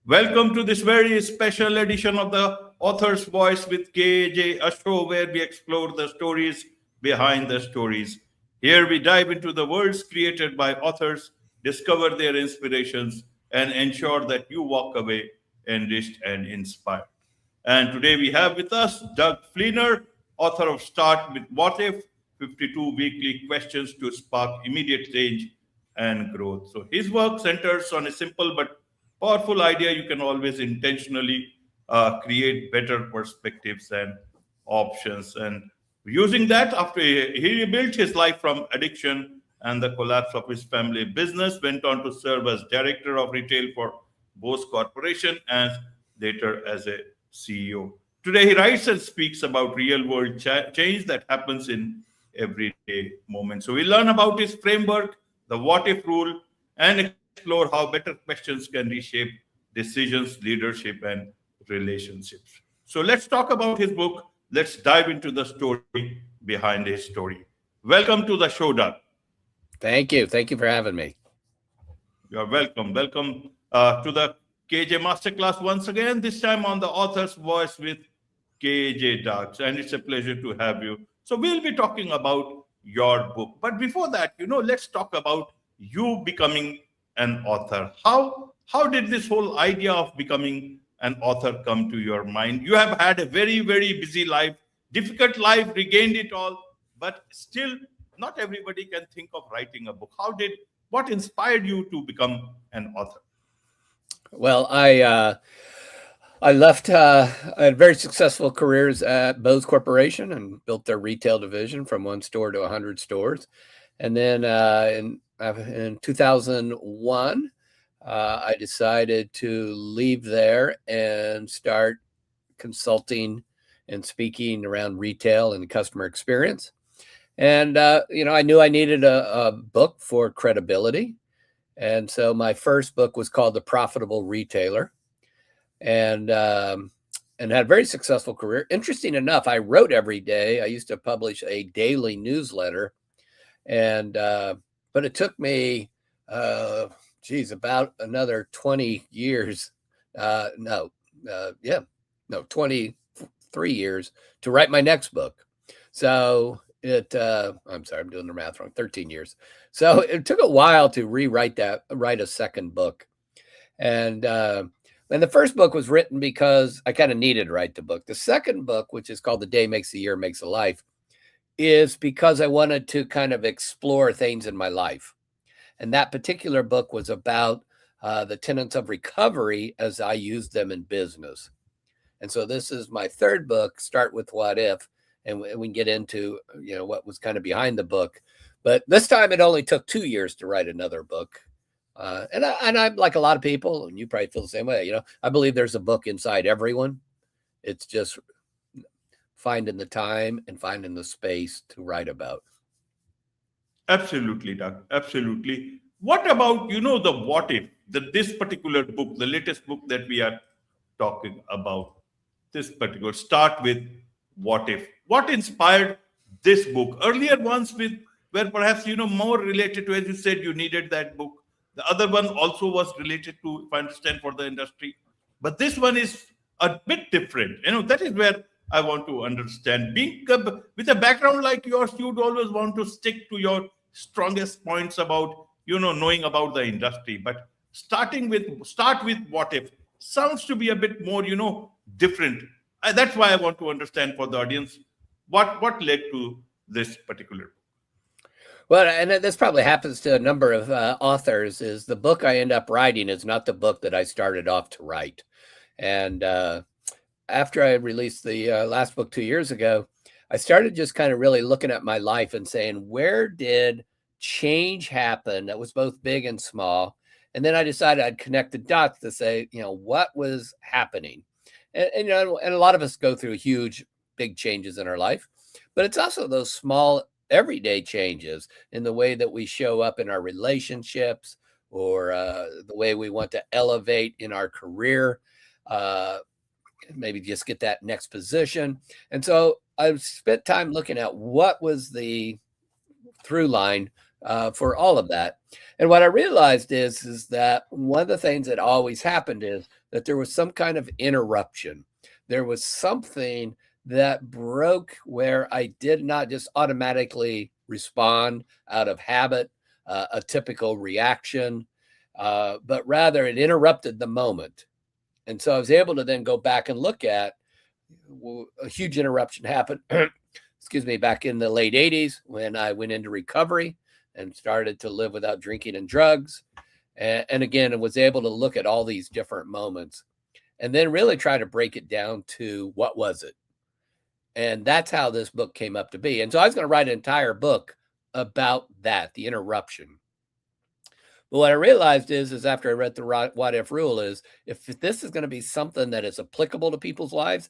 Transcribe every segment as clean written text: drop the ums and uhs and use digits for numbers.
Welcome to this very special edition of the Author's Voice with KAJ, a show where we explore the stories behind the stories. Here we dive into the worlds created by authors, discover their inspirations, and ensure that you walk away enriched and inspired. And today we have with us Doug Fleener, author of Start with What If 52 Weekly Questions to Spark Immediate Change and Growth. So his work centers on a simple but powerful idea: you can always intentionally create better perspectives and options. And using that, after he rebuilt his life from addiction and the collapse of his family business, went on to serve as director of retail for Bose Corporation and later as a CEO. Today, he writes and speaks about real world change that happens in everyday moments. So, we learn about his framework, the what if rule, and explore how better questions can reshape decisions, leadership, and relationships. So, let's talk about his book. Let's dive into the story behind his story. Welcome to the show, Doug. Thank you. Thank you for having me. You're welcome. Welcome to the KJ Masterclass once again, this time on the author's voice with KJ Dogs. And it's a pleasure to have you. So we'll be talking about your book. But before that, let's talk about you becoming an author. How did this whole idea of becoming an author come to your mind? You have had a very, very busy life, difficult life, regained it all, but still not everybody can think of writing a book. What inspired you to become an author? Well, I left. I had very successful careers at Bose Corporation and built their retail division from one store to 100 stores. And then in 2001, I decided to leave there and start consulting and speaking around retail and customer experience. And, I knew I needed a book for credibility. And so my first book was called The Profitable Retailer, and had a very successful career. Interesting enough, I wrote every day. I used to publish a daily newsletter, and but it took me, about another 20 years. 23 years to write my next book. So I'm sorry, I'm doing the math wrong, 13 years. So it took a while to write a second book. And the first book was written because I kind of needed to write the book. The second book, which is called The Day Makes the Year Makes a Life, is because I wanted to kind of explore things in my life. And that particular book was about the tenets of recovery as I used them in business. And so this is my third book, Start with What If, and we can get into what was kind of behind the book. But this time it only took 2 years to write another book. And I'm like a lot of people, and you probably feel the same way. I believe there's a book inside everyone. It's just finding the time and finding the space to write about. Absolutely, Doug. Absolutely. What about, the what if, this particular book, the latest book that we are talking about, this particular Start with What If? What inspired this book? Earlier ones were perhaps, more related to, as you said, you needed that book. The other one also was related to, if I understand, for the industry. But this one is a bit different. That is where I want to understand. Being with a background like yours, you'd always want to stick to your strongest points about, knowing about the industry. But start with What If sounds to be a bit more, different. That's why I want to understand for the audience what led to this particular book. Well, and this probably happens to a number of authors, is the book I end up writing is not the book that I started off to write. And after I released the last book 2 years ago, I started just kind of really looking at my life and saying, where did change happen that was both big and small? And then I decided I'd connect the dots to say, what was happening? And a lot of us go through huge, big changes in our life, but it's also those small everyday changes in the way that we show up in our relationships, or the way we want to elevate in our career, maybe just get that next position. And so I spent time looking at what was the through line for all of that. And what I realized is that one of the things that always happened is that there was some kind of interruption. There was something that broke where I did not just automatically respond out of habit, a typical reaction, but rather it interrupted the moment. And so I was able to then go back and look at a huge interruption happened, excuse me, back in the late 80s when I went into recovery and started to live without drinking and drugs. And again, I was able to look at all these different moments and then really try to break it down to what was it? And that's how this book came up to be. And so I was going to write an entire book about that, the interruption. But what I realized is after I read the what if rule is if this is going to be something that is applicable to people's lives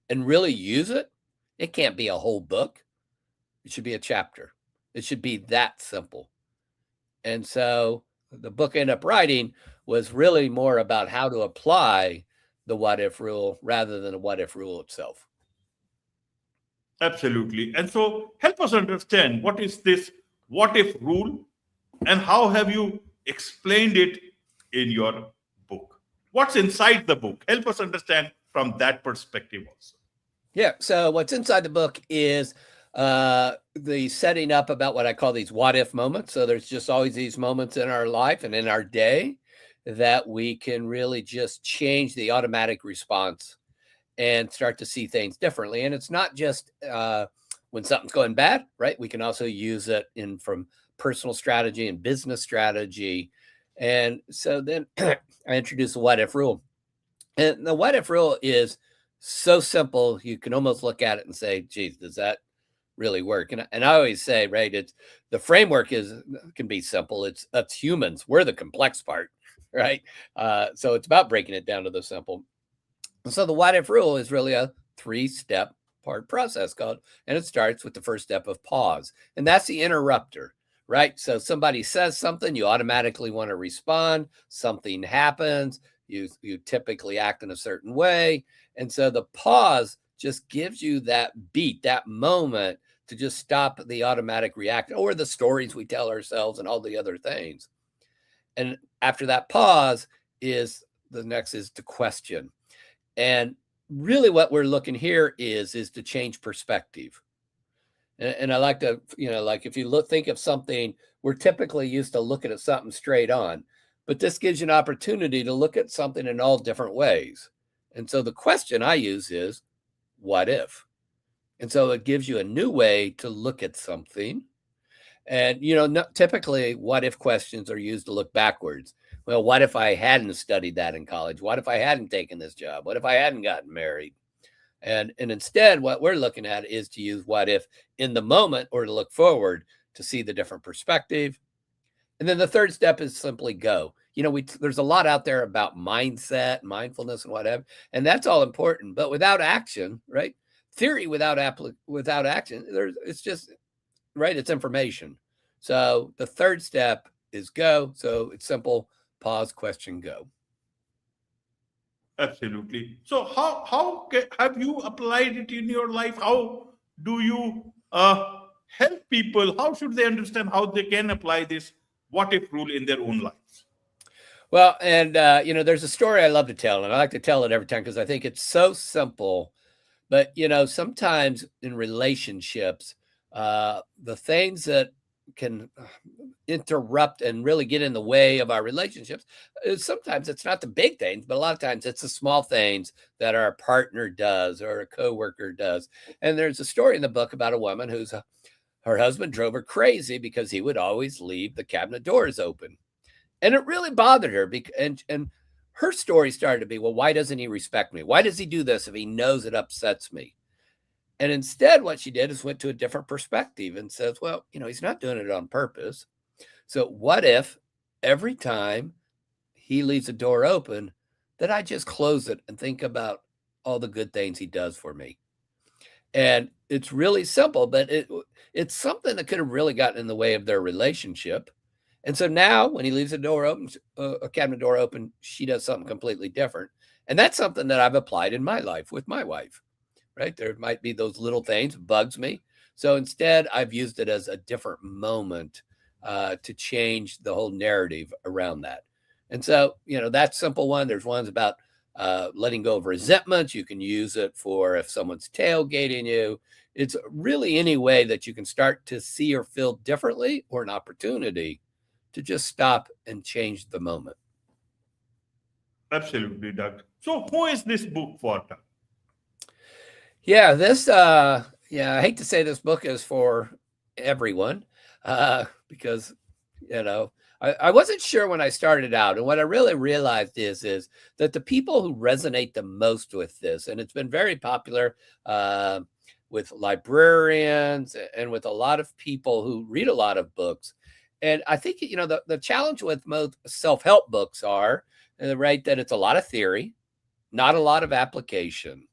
and really use it, it can't be a whole book. It should be a chapter. It should be that simple. And so the book I ended up writing was really more about how to apply the what if rule rather than the what if rule itself. Absolutely. And so help us understand what is this what if rule and how have you explained it in your book? What's inside the book? Help us understand from that perspective also. Yeah. So what's inside the book is the setting up about what I call these what if moments. So there's just always these moments in our life and in our day that we can really just change the automatic response and start to see things differently. And it's not just when something's going bad, right? We can also use it in from personal strategy and business strategy. And so then I introduced the what if rule. And the what if rule is so simple, you can almost look at it and say, geez, does that really work? And I always say, right, it's the framework can be simple. It's humans. We're the complex part, right? So it's about breaking it down to the simple. So the what if rule is really a 3-step part process called, and it starts with the first step of pause. And that's the interrupter, right? So somebody says something, you automatically want to respond. Something happens, you typically act in a certain way. And so the pause just gives you that beat, that moment to just stop the automatic reaction or the stories we tell ourselves and all the other things. And after that pause is the next is to question. And really what we're looking here is to change perspective. And I like to, like if you think of something, we're typically used to looking at something straight on, but this gives you an opportunity to look at something in all different ways. And so the question I use is, what if? And so it gives you a new way to look at something. And, typically what if questions are used to look backwards. Well, what if I hadn't studied that in college? What if I hadn't taken this job? What if I hadn't gotten married? And instead, what we're looking at is to use what if in the moment or to look forward to see the different perspective. And then the third step is simply go. There's a lot out there about mindset, mindfulness, and whatever, and that's all important. But without action, right? Theory without action, it's just right. It's information. So the third step is go. So it's simple. Pause, question, go. Absolutely. So have you applied it in your life? How do you help people? How should they understand how they can apply this what if rule in their own lives? Well, and there's a story I love to tell, and I like to tell it every time because I think it's so simple. But sometimes in relationships, the things that can interrupt and really get in the way of our relationships, sometimes it's not the big things, but a lot of times it's the small things that our partner does or a coworker does. And there's a story in the book about a woman her husband drove her crazy because he would always leave the cabinet doors open. And it really bothered her. And her story started to be, well, why doesn't he respect me? Why does he do this if he knows it upsets me? And instead, what she did is went to a different perspective and says, well, he's not doing it on purpose. So what if every time he leaves the door open that I just close it and think about all the good things he does for me? And it's really simple, but it's something that could have really gotten in the way of their relationship. And so now when he leaves the door open, a cabinet door open, she does something completely different. And that's something that I've applied in my life with my wife, right? There might be those little things, bugs me. So instead, I've used it as a different moment to change the whole narrative around that. And so, that's simple one. There's ones about letting go of resentment. You can use it for if someone's tailgating you. It's really any way that you can start to see or feel differently, or an opportunity to just stop and change the moment. Absolutely, Doug. So, who is this book for, Doug? Yeah, I hate to say this book is for everyone, because, I wasn't sure when I started out. And what I really realized is that the people who resonate the most with this, and it's been very popular with librarians and with a lot of people who read a lot of books. And I think, the challenge with most self-help books are, right, that it's a lot of theory, not a lot of application,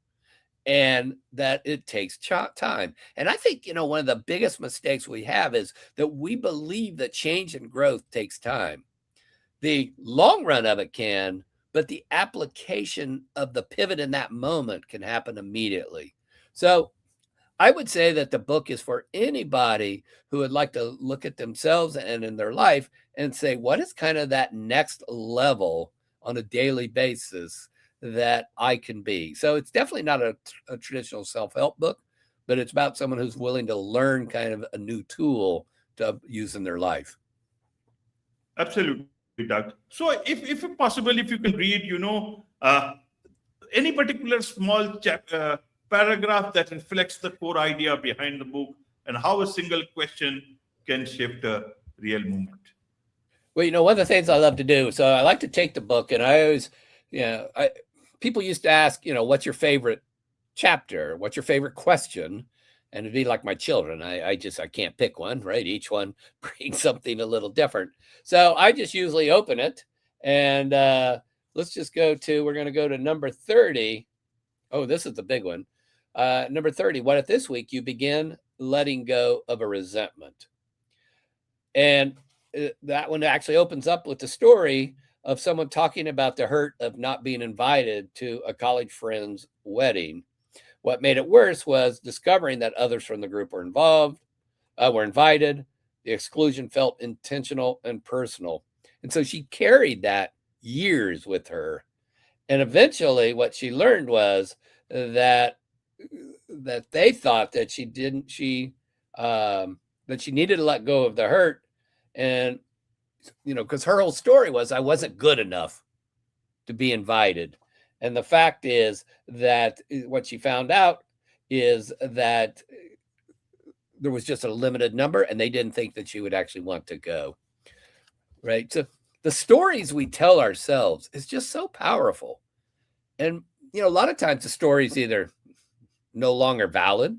and that it takes time. And I think, one of the biggest mistakes we have is that we believe that change and growth takes time. The long run of it can, but the application of the pivot in that moment can happen immediately. So I would say that the book is for anybody who would like to look at themselves and in their life and say, what is kind of that next level on a daily basis that I can be? So it's definitely not a traditional self-help book, but it's about someone who's willing to learn kind of a new tool to use in their life. Absolutely, Doug. So, if possible, if you can read, any particular small paragraph that reflects the core idea behind the book and how a single question can shift a real movement. Well, one of the things I love to do, so I like to take the book, and I always, people used to ask, what's your favorite chapter? What's your favorite question? And it'd be like my children. I can't pick one, right? Each one brings something a little different. So I just usually open it, and let's just we're going to go to number 30. Oh, this is the big one. Number 30, what if this week you begin letting go of a resentment? And that one actually opens up with the story of someone talking about the hurt of not being invited to a college friend's wedding. What made it worse was discovering that others from the group were invited. The exclusion felt intentional and personal. And so she carried that years with her. And eventually what she learned was that they thought that that she needed to let go of the hurt. And, because her whole story was, I wasn't good enough to be invited. And the fact is that what she found out is that there was just a limited number, and they didn't think that she would actually want to go. Right. So the stories we tell ourselves is just so powerful. And, a lot of times the story is either no longer valid,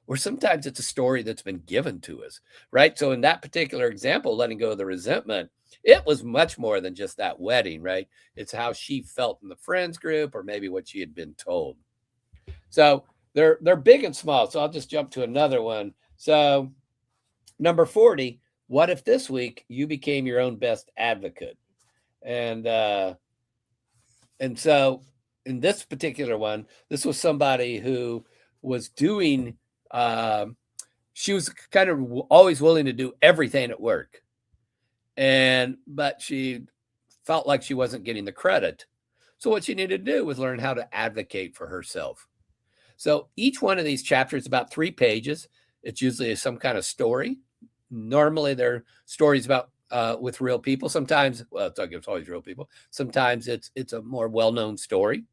or sometimes it's a story that's been given to us, right? So in that particular example, letting go of the resentment, it was much more than just that wedding, right? It's how she felt in the friends group, or maybe what she had been told. So they're big and small. So I'll just jump to another one. So number 40, what if this week you became your own best advocate? And so in this particular one, this was somebody who was doing, she was kind of always willing to do everything at work. But she felt like she wasn't getting the credit. So what she needed to do was learn how to advocate for herself. So each one of these chapters is about 3 pages. It's usually some kind of story. Normally they're stories about with real people. Sometimes, it's always real people. Sometimes it's a more well-known story.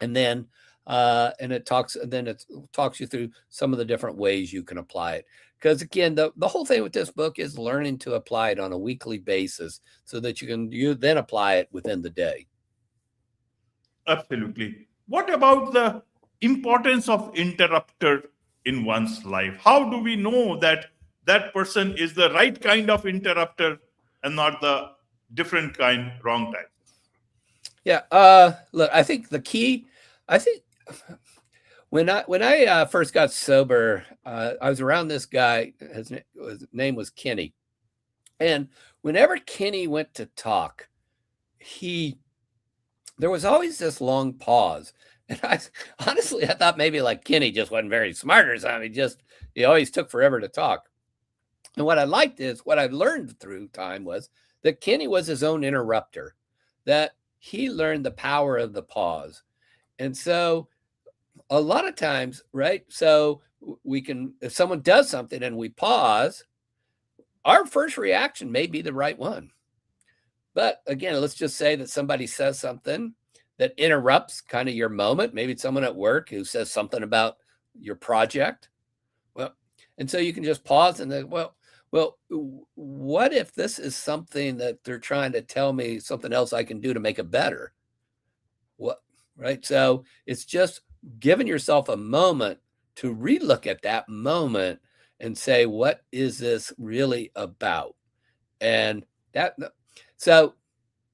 And then it talks you through some of the different ways you can apply it. Because again, the whole thing with this book is learning to apply it on a weekly basis so that you then apply it within the day. Absolutely. What about the importance of interrupter in one's life? How do we know that that person is the right kind of interrupter and not the different kind, wrong type? Yeah. Look, I think the key, when I first got sober, I was around this guy. His name was Kenny. And whenever Kenny went to talk, there was always this long pause. And I thought maybe like Kenny just wasn't very smart or something. He always took forever to talk. And what I liked is what I learned through time was that Kenny was his own interrupter, that he learned the power of the pause. And so a lot of times, right? So we can, if someone does something and we pause, our first reaction may be the right one. But again, let's just say that somebody says something that interrupts kind of your moment. Maybe it's someone at work who says something about your project. Well, and so you can just pause and then, well, what if this is something that they're trying to tell me something else I can do to make it better? What, right? So it's just giving yourself a moment to relook at that moment and say, what is this really about? And that, so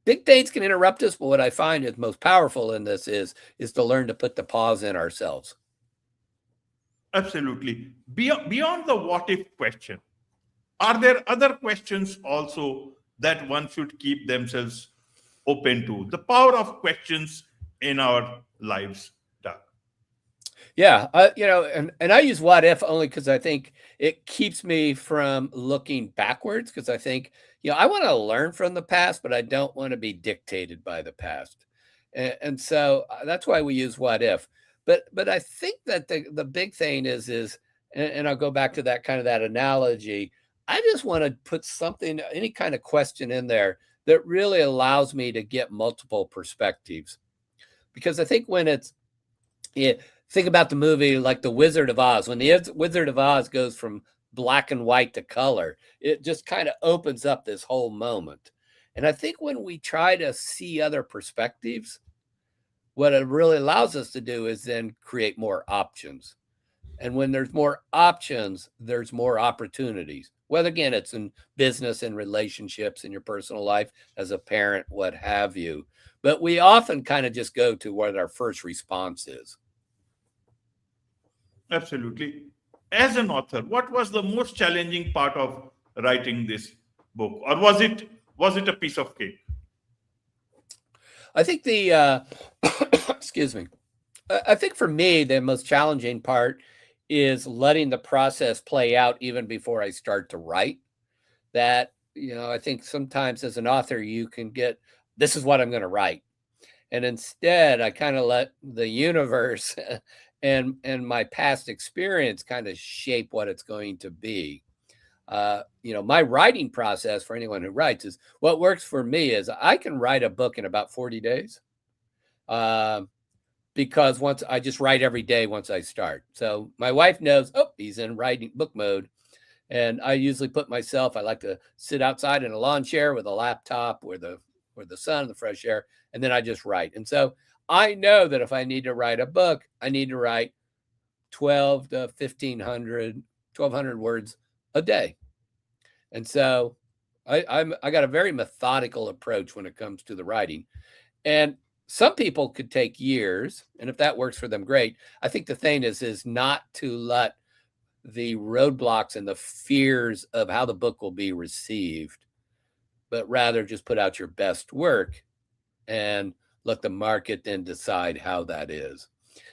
big things can interrupt us, but what I find is most powerful in this is to learn to put the pause in ourselves. Absolutely. Beyond the what if question, are there other questions also that one should keep themselves open to? The power of questions in our lives, Doug. Yeah, and I use what if only because I think it keeps me from looking backwards because I think, I want to learn from the past, but I don't want to be dictated by the past. And so that's why we use what if. But I think that the big thing is and I'll go back to that kind of that analogy. I just want to put something, any kind of question in there that really allows me to get multiple perspectives. Because I think when think about the movie like The Wizard of Oz. When the Wizard of Oz goes from black and white to color, it just kind of opens up this whole moment. And I think when we try to see other perspectives, what it really allows us to do is then create more options. And when there's more options, there's more opportunities. Whether, again, it's in business and relationships in your personal life, as a parent, what have you. But we often kind of just go to what our first response is. Absolutely. As an author, what was the most challenging part of writing this book, or was it a piece of cake? I think excuse me. I think for me, the most challenging part is letting the process play out even before I start to write. That, I think sometimes as an author, you can get, this is what I'm going to write. And instead, I kind of let the universe and my past experience kind of shape what it's going to be. My writing process for anyone who writes is what works for me is I can write a book in about 40 days. Because once I just write every day once I start. So my wife knows, he's in writing book mode. And I usually I like to sit outside in a lawn chair with a laptop where the sun and the fresh air, and then I just write. And so I know that if I need to write a book, I need to write 12 to 1,200 words a day. And so I got a very methodical approach when it comes to the writing. And some people could take years, and if that works for them, great. I think the thing is not to let the roadblocks and the fears of how the book will be received, but rather just put out your best work and let the market then decide how that is.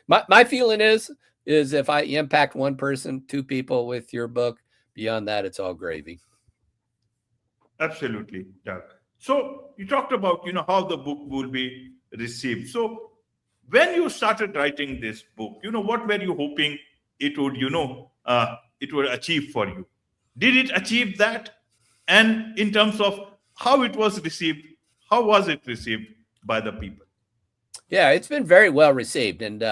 My feeling is if I impact one person, two people with your book, beyond that, it's all gravy. Absolutely, Doug. So you talked about how the book will be received. So when you started writing this book, what were you hoping it would achieve for you? Did it achieve that? And in terms of how it was received, how was it received by the people? Yeah, it's been very well received, and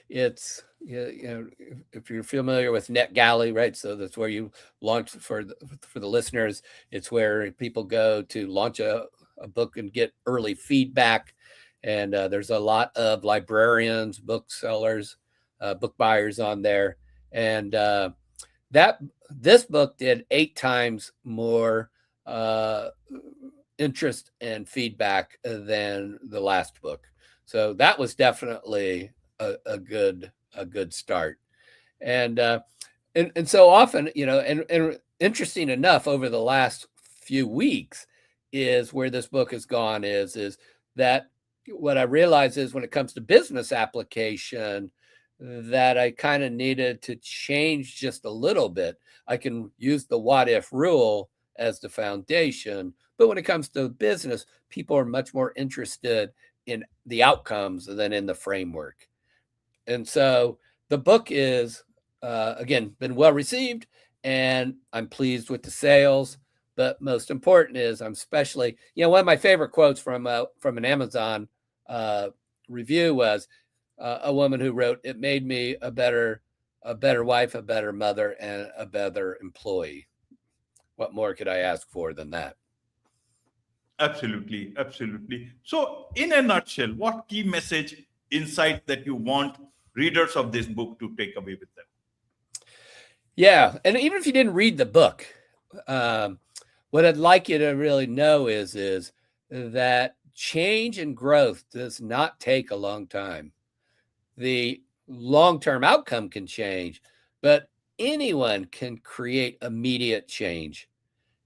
it's if you're familiar with NetGalley, right? So that's where you launch for the listeners. It's where people go to launch a book and get early feedback. And there's a lot of librarians, booksellers, book buyers on there, and this book did 8 times more interest and feedback than the last book. So that was definitely a good start. And so often, and interesting enough, over the last few weeks is where this book has gone is that what I realize is when it comes to business application, that I kind of needed to change just a little bit. I can use the what if rule as the foundation, but when it comes to business, people are much more interested in the outcomes than in the framework. And so the book is, again, been well received, and I'm pleased with the sales. But most important is I'm especially, one of my favorite quotes from an Amazon review was a woman who wrote, "It made me a better wife, a better mother, and a better employee." What more could I ask for than that? Absolutely, absolutely. So, in a nutshell, what key message, insight that you want readers of this book to take away with them? Yeah, and even if you didn't read the book, what I'd like you to really know is that change and growth does not take a long time. The long-term outcome can change, but anyone can create immediate change.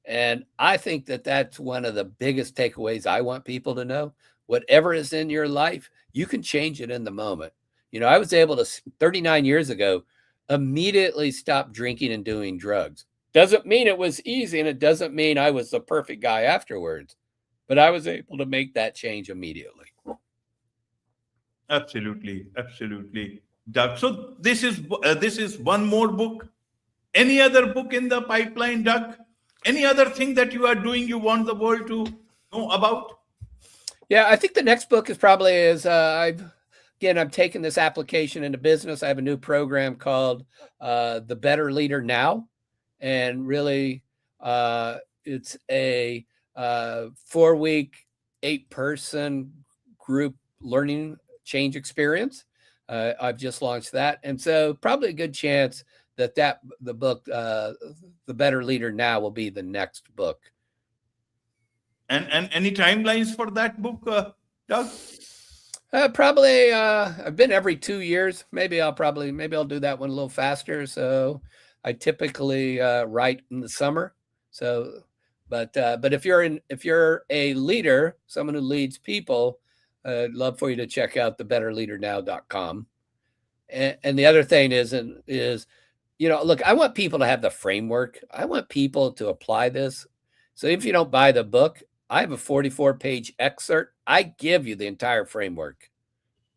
And I think that that's one of the biggest takeaways I want people to know. Whatever is in your life, you can change it in the moment. I was able to, 39 years ago, immediately stop drinking and doing drugs. Doesn't mean it was easy, and it doesn't mean I was the perfect guy afterwards, but I was able to make that change immediately. Absolutely, absolutely, Doug. So this is one more book. Any other book in the pipeline, Doug? Any other thing that you are doing you want the world to know about? Yeah, I think the next book is probably I'm taking this application into business. I have a new program called The Better Leader Now, and really it's a 4-week, 8-person group learning change experience. I've just launched that, and so probably a good chance that the book, The Better Leader Now, will be the next book. And any timelines for that book, Doug? Probably I've been every 2 years. Maybe I'll do that one a little faster. So I typically write in the summer. So, but if you're a leader, someone who leads people, I'd love for you to check out thebetterleadernow.com. And the other thing is, look, I want people to have the framework. I want people to apply this. So if you don't buy the book, I have a 44-page excerpt. I give you the entire framework.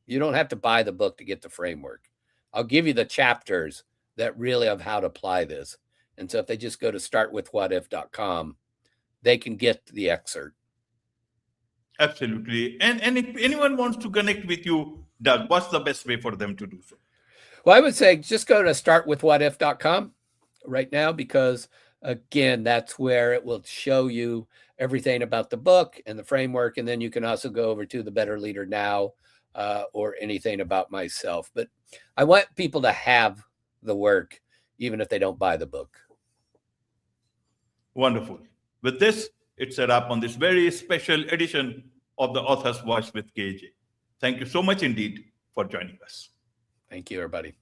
You don't have to buy the book to get the framework. I'll give you the chapters that really of how to apply this. And so if they just go to startwithwhatif.com, they can get the excerpt. Absolutely. And if anyone wants to connect with you, Doug, what's the best way for them to do so? Well, I would say just go to startwithwhatif.com right now, because again, that's where it will show you everything about the book and the framework. And then you can also go over to The Better Leader Now or anything about myself. But I want people to have the work, even if they don't buy the book. Wonderful. With this, it's a wrap on this very special edition of The Author's Voice with KAJ. Thank you so much indeed for joining us. Thank you, everybody.